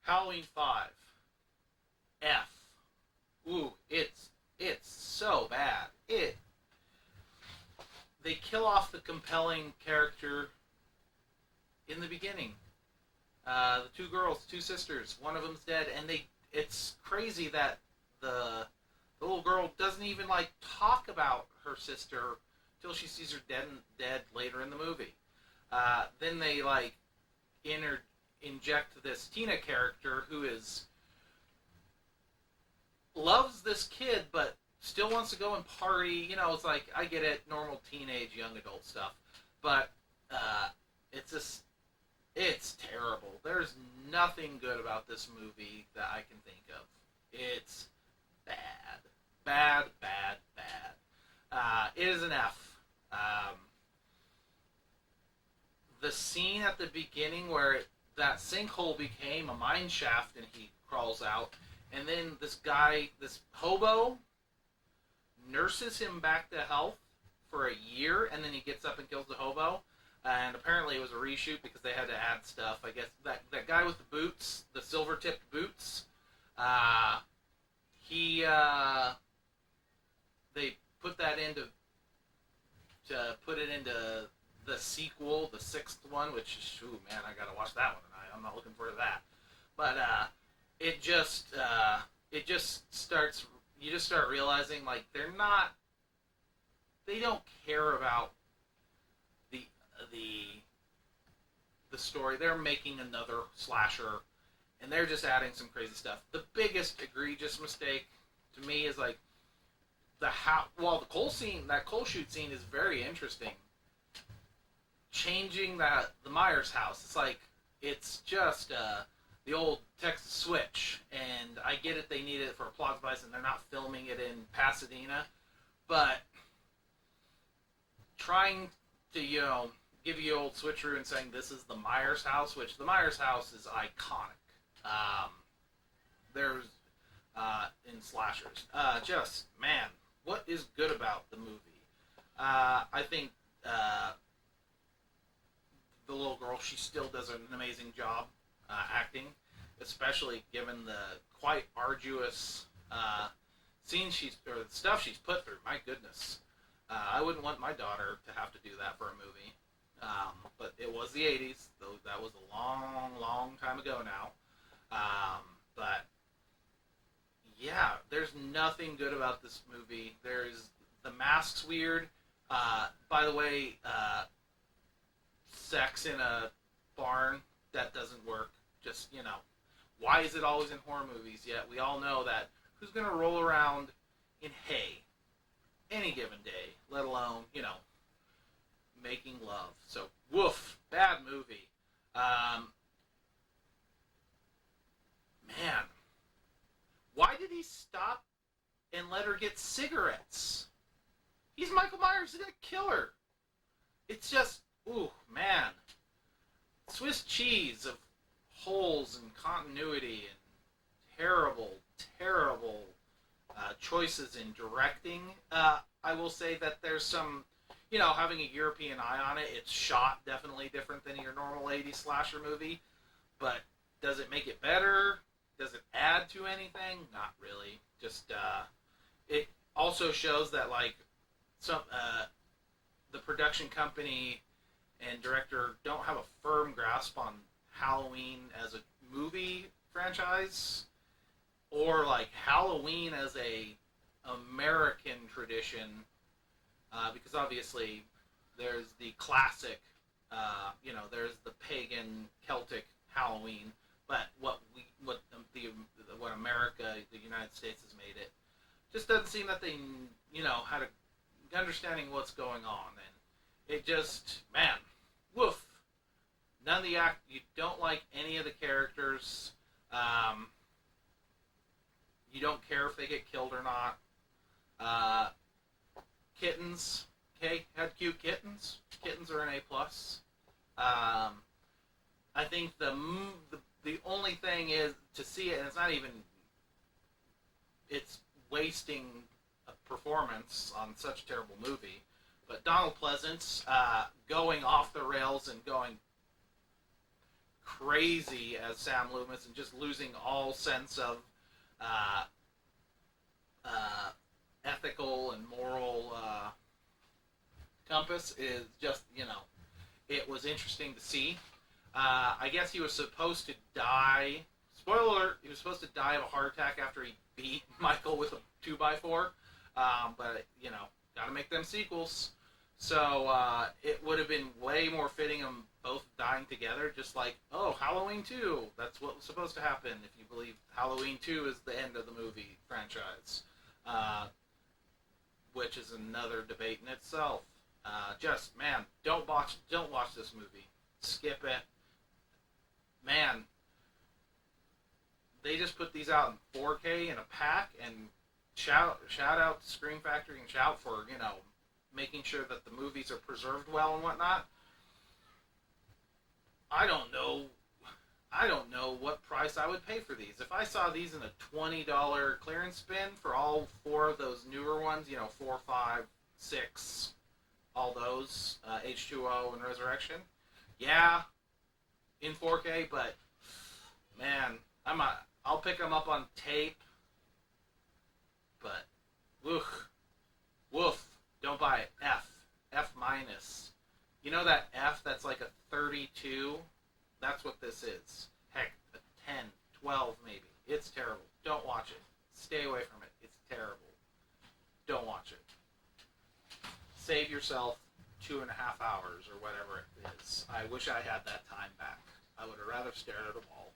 Halloween 5. F. Ooh, it's so bad. They kill off the compelling character in the beginning. The two girls, two sisters, one of them's dead, and it's crazy that the little girl doesn't even like talk about her sister till she sees her dead later in the movie. Then they like inject this Tina character who is loves this kid, but still wants to go and party. You know, it's like I get it, normal teenage young adult stuff, but it's just it's terrible. There's nothing good about this movie that I can think of. It's bad, bad, bad, bad. It is an F. The scene at the beginning where that sinkhole became a mine shaft and he crawls out, and then this guy, this hobo, nurses him back to health for a year, and then he gets up and kills the hobo. And apparently it was a reshoot because they had to add stuff. I guess that guy with the boots, the silver-tipped boots, he they put that into to put it into the sequel, the sixth one, which is, ooh, man, I gotta watch that one tonight. I'm not looking forward to that. But it just starts. You just start realizing like they don't care about the the story. They're making another slasher, and they're just adding some crazy stuff. The biggest egregious mistake to me is like the coal chute scene is very interesting. Changing the Myers house, it's just the old Texas switch, and I get it. They need it for a plot device, and they're not filming it in Pasadena, but trying to give you old switcheroo and saying this is the Myers house, which the Myers house is iconic. There's in slashers. Just man, what is good about the movie? I think the little girl, she still does an amazing job acting, especially given the quite arduous scenes or stuff she's put through. My goodness. I wouldn't want my daughter to have to do that for a movie. But it was the 80s, though that was a long, long time ago now. But yeah, there's nothing good about this movie. The mask's weird. By the way, sex in a barn, that doesn't work. Just, why is it always in horror movies? Yet we all know that who's going to roll around in hay any given day, let alone, making love. So, woof, bad movie. Man, why did he stop and let her get cigarettes? He's Michael Myers, he's gonna kill her. It's just, ooh, man. Swiss cheese of holes and continuity and terrible, terrible choices in directing. I will say that there's some, having a European eye on it, it's shot definitely different than your normal 80s slasher movie. But does it make it better? Does it add to anything? Not really. Just, it also shows that, the production company and director don't have a firm grasp on Halloween as a movie franchise, or Halloween as a American tradition, because obviously there's the classic, there's the pagan Celtic Halloween, but what America, the United States, has made it just doesn't seem that they had a understanding what's going on, and it just, man, woof. None of the you don't like any of the characters. You don't care if they get killed or not. Kittens, okay, had cute kittens. Kittens are an A+. I think the only thing is to see it, and it's not even, it's wasting a performance on such a terrible movie. But Donald Pleasance going off the rails and going crazy as Sam Loomis and just losing all sense of uh, ethical and moral compass is just, it was interesting to see. I guess he was supposed to die. Spoiler alert, he was supposed to die of a heart attack after he beat Michael with a 2x4. But, gotta make them sequels. So it would have been way more fitting them both dying together, just like, oh, Halloween 2. That's what was supposed to happen if you believe Halloween 2 is the end of the movie franchise. Which is another debate in itself. Man, don't watch this movie. Skip it. Man, they just put these out in 4K in a pack, and shout out to Scream Factory and shout for, making sure that the movies are preserved well and whatnot. I don't know what price I would pay for these. If I saw these in a $20 clearance bin for all 4 of those newer ones, 4, 5, 6, all those, H2O and Resurrection, yeah, in 4K, but man, I'll pick them up on tape, but woof, don't buy it. F minus. You know that F that's like a 32? That's what this is. Heck, a 10, 12 maybe. It's terrible. Don't watch it. Stay away from it. It's terrible. Don't watch it. Save yourself 2.5 hours or whatever it is. I wish I had that time back. I would have rather stared at a wall.